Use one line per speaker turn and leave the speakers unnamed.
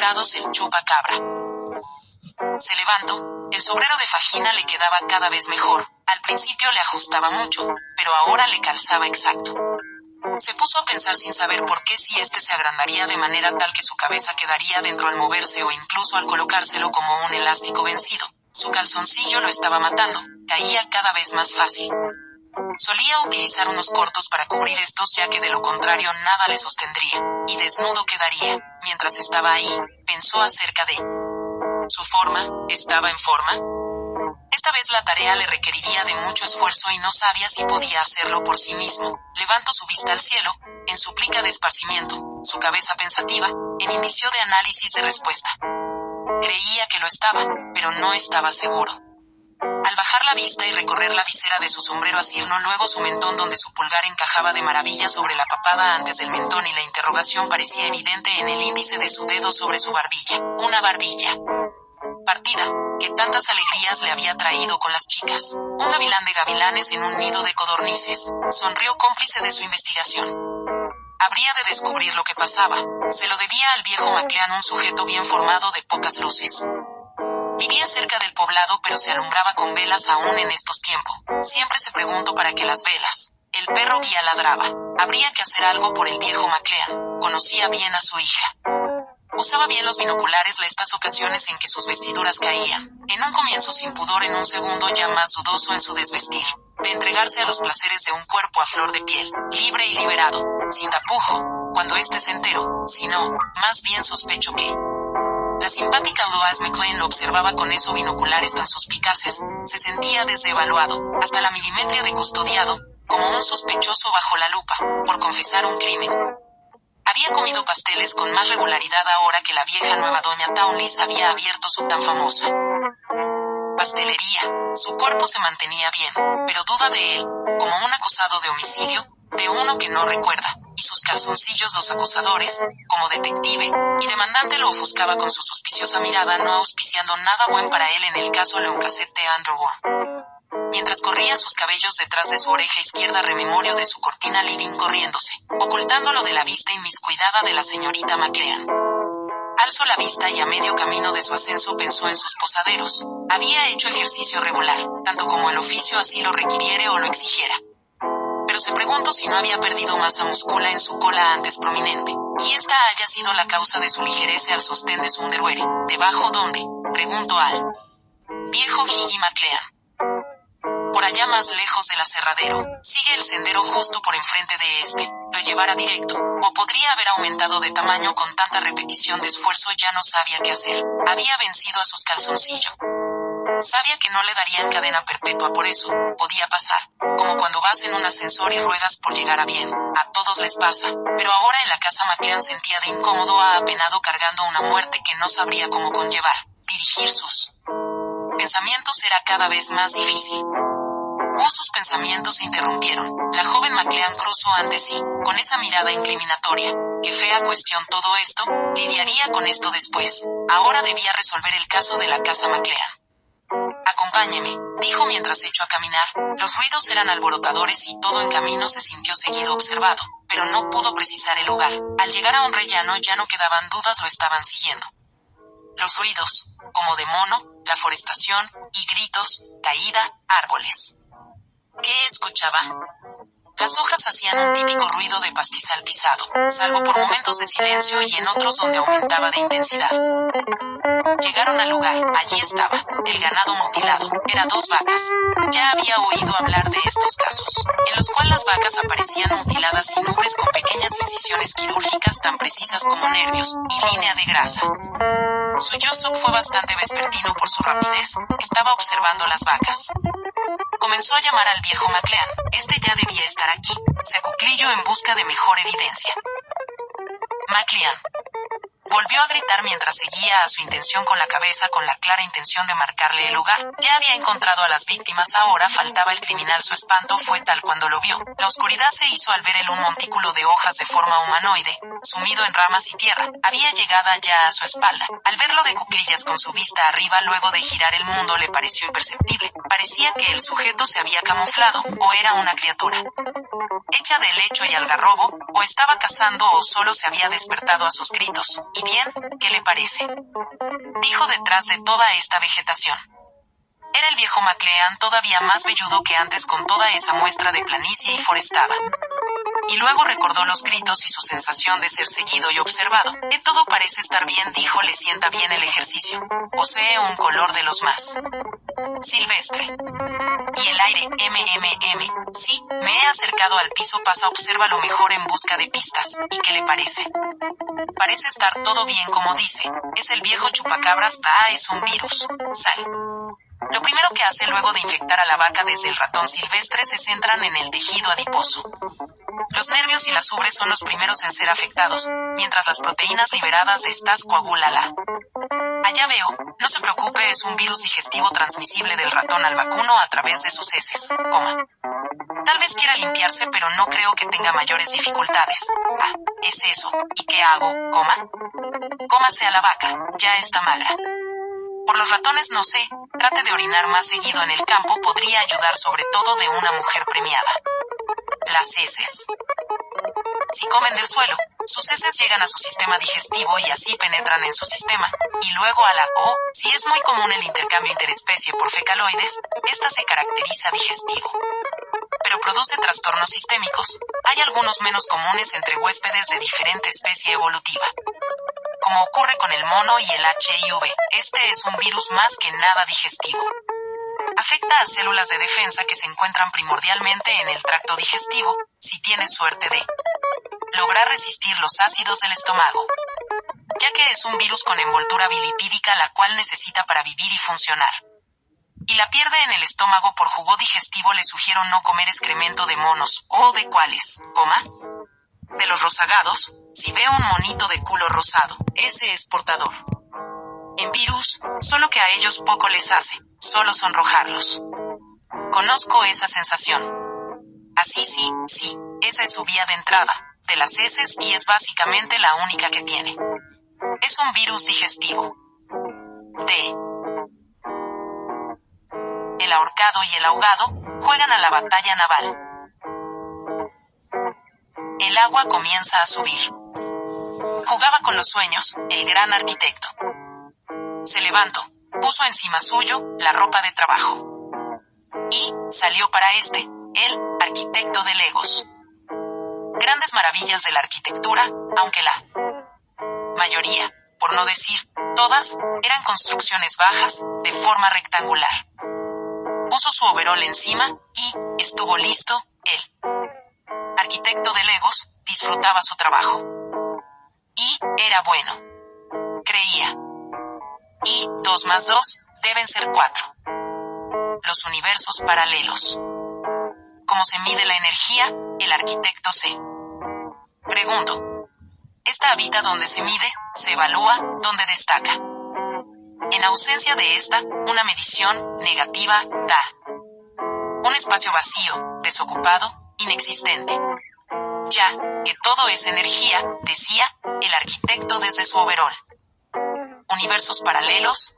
resultados el chupacabra. Se levantó. El sombrero de fajina le quedaba cada vez mejor. Al principio le ajustaba mucho, pero ahora le calzaba exacto. Se puso a pensar sin saber por qué si este se agrandaría de manera tal que su cabeza quedaría dentro al moverse o incluso al colocárselo como un elástico vencido. Su calzoncillo lo estaba matando. Caía cada vez más fácil. Solía utilizar unos cortos para cubrir estos ya que de lo contrario nada le sostendría, y desnudo quedaría. Mientras estaba ahí, pensó acerca de su forma. ¿Estaba en forma? Esta vez la tarea le requeriría de mucho esfuerzo y no sabía si podía hacerlo por sí mismo. Levantó su vista al cielo, en súplica de esparcimiento, su cabeza pensativa, en indicio de análisis de respuesta. Creía que lo estaba, pero no estaba seguro. Al bajar la vista y recorrer la visera de su sombrero asirno, luego su mentón donde su pulgar encajaba de maravilla sobre la papada antes del mentón y la interrogación parecía evidente en el índice de su dedo sobre su barbilla. Una barbilla partida, que tantas alegrías le había traído con las chicas. Un gavilán de gavilanes en un nido de codornices. Sonrió cómplice de su investigación. Habría de descubrir lo que pasaba. Se lo debía al viejo Maclean, un sujeto bien formado de pocas luces. Vivía cerca del poblado pero se alumbraba con velas aún en estos tiempos. Siempre se preguntó para qué las velas. El perro guía ladraba. Habría que hacer algo por el viejo Maclean. Conocía bien a su hija. Usaba bien los binoculares estas ocasiones en que sus vestiduras caían. En un comienzo sin pudor, en un segundo ya más dudoso en su desvestir. De entregarse a los placeres de un cuerpo a flor de piel, libre y liberado, sin tapujo, cuando éste se enteró, sino, más bien sospecho que... La simpática Lois McLean lo observaba con esos binoculares tan suspicaces, se sentía desevaluado, hasta la milimetría de custodiado, como un sospechoso bajo la lupa, por confesar un crimen. Había comido pasteles con más regularidad ahora que la vieja nueva doña Townley había abierto su tan famosa pastelería. Su cuerpo se mantenía bien, pero duda de él, como un acusado de homicidio, de uno que no recuerda, y sus calzoncillos los acusadores, como detective, y demandante lo ofuscaba con su suspiciosa mirada, no auspiciando nada buen para él en el caso Leoncaset de Underwood. Mientras corría sus cabellos detrás de su oreja izquierda, rememorio de su cortina living corriéndose, ocultándolo de la vista inmiscuidada de la señorita Maclean. Alzó la vista y a medio camino de su ascenso pensó en sus posaderos. Había hecho ejercicio regular, tanto como el oficio así lo requiriere o lo exigiera. Pero se preguntó si no había perdido masa muscula en su cola antes prominente, y esta haya sido la causa de su ligereza al sostén de su underwear. ¿Debajo dónde?, preguntó al viejo Higgy Maclean. Por allá más lejos del aserradero. Sigue el sendero justo por enfrente de este. Lo llevará directo. O podría haber aumentado de tamaño con tanta repetición de esfuerzo, ya no sabía qué hacer. Había vencido a sus calzoncillos. Sabía que no le darían cadena perpetua por eso. Podía pasar. Como cuando vas en un ascensor y ruegas por llegar a bien. A todos les pasa. Pero ahora en la casa Maclean sentía de incómodo a apenado cargando una muerte que no sabría cómo conllevar. Dirigir sus pensamientos era cada vez más difícil. Sus pensamientos se interrumpieron. La joven Maclean cruzó ante sí, con esa mirada incriminatoria. Qué fea cuestión todo esto, lidiaría con esto después. Ahora debía resolver el caso de la casa Maclean. Acompáñeme, dijo mientras echó a caminar. Los ruidos eran alborotadores y todo en camino se sintió seguido observado, pero no pudo precisar el lugar. Al llegar a un rellano ya no quedaban dudas, lo estaban siguiendo. Los ruidos, como de mono, la forestación, y gritos, caída, árboles. ¿Qué escuchaba? Las hojas hacían un típico ruido de pastizal pisado, salvo por momentos de silencio y en otros donde aumentaba de intensidad. Llegaron al lugar. Allí estaba, el ganado mutilado. Eran 2 vacas. Ya había oído hablar de estos casos, en los cuales las vacas aparecían mutiladas sin ubres con pequeñas incisiones quirúrgicas tan precisas como nervios, y línea de grasa. Su Joseph fue bastante vespertino por su rapidez. Estaba observando las vacas. Comenzó a llamar al viejo Maclean. Este ya debía estar aquí. Se acuclilló en busca de mejor evidencia. Maclean. Volvió a gritar mientras seguía a su intención con la cabeza, con la clara intención de marcarle el lugar. Ya había encontrado a las víctimas, ahora faltaba el criminal. Su espanto fue tal cuando lo vio. La oscuridad se hizo al ver él un montículo de hojas de forma humanoide, sumido en ramas y tierra, había llegado ya a su espalda. Al verlo de cuclillas con su vista arriba luego de girar el mundo le pareció imperceptible. Parecía que el sujeto se había camuflado, o era una criatura hecha de lecho y algarrobo, o estaba cazando o solo se había despertado a sus gritos. ¿Y bien, qué le parece?, dijo detrás de toda esta vegetación. Era el viejo McLean, todavía más velludo que antes con toda esa muestra de planicie y forestada. Y luego recordó los gritos y su sensación de ser seguido y observado. Todo parece estar bien, dijo, le sienta bien el ejercicio. Posee un color de los más silvestre. Y el aire, sí, me he acercado al piso, pasa, obsérvalo mejor en busca de pistas. ¿Y qué le parece? Parece estar todo bien como dice. Es el viejo chupacabras, es un virus. Sal. Lo primero que hace luego de infectar a la vaca desde el ratón silvestre se centran en el tejido adiposo. Los nervios y las ubres son los primeros en ser afectados, mientras las proteínas liberadas de estas coagulan la. Allá veo, no se preocupe, es un virus digestivo transmisible del ratón al vacuno a través de sus heces, Tal vez quiera limpiarse, pero no creo que tenga mayores dificultades. Es eso. ¿Y qué hago, Cómase a la vaca, ya está magra. Por los ratones no sé, trate de orinar más seguido en el campo, podría ayudar, sobre todo de una mujer premiada. Las heces. Si comen del suelo, sus heces llegan a su sistema digestivo y así penetran en su sistema, y luego a la si es muy común el intercambio interespecie por fecaloides, esta se caracteriza digestivo. Pero produce trastornos sistémicos, hay algunos menos comunes entre huéspedes de diferente especie evolutiva. Como ocurre con el mono y el HIV, este es un virus más que nada digestivo. Afecta a células de defensa que se encuentran primordialmente en el tracto digestivo, si tienes suerte de lograr resistir los ácidos del estómago. Ya que es un virus con envoltura bilipídica la cual necesita para vivir y funcionar. Y la pierde en el estómago por jugo digestivo, le sugiero no comer excremento de monos, o de cuáles, de los rozagados, si veo un monito de culo rosado, ese es portador. En virus, solo que a ellos poco les hace, solo sonrojarlos. Conozco esa sensación. Así sí, esa es su vía de entrada, de las heces, y es básicamente la única que tiene. Es un virus digestivo. El ahorcado y el ahogado juegan a la batalla naval. El agua comienza a subir. Jugaba con los sueños, el gran arquitecto. Se levantó, puso encima suyo la ropa de trabajo. Y salió para el arquitecto de Legos. Grandes maravillas de la arquitectura, aunque la mayoría, por no decir todas, eran construcciones bajas, de forma rectangular. Puso su overol encima, y estuvo listo. El arquitecto de Legos disfrutaba su trabajo. Y era bueno. Creía. Y 2 más 2 deben ser 4. Los universos paralelos. ¿Cómo se mide la energía? El arquitecto se preguntó. Esta habita donde se mide, se evalúa, donde destaca. En ausencia de esta, una medición negativa da un espacio vacío, desocupado, inexistente. Ya que todo es energía, decía el arquitecto desde su overol. Universos paralelos,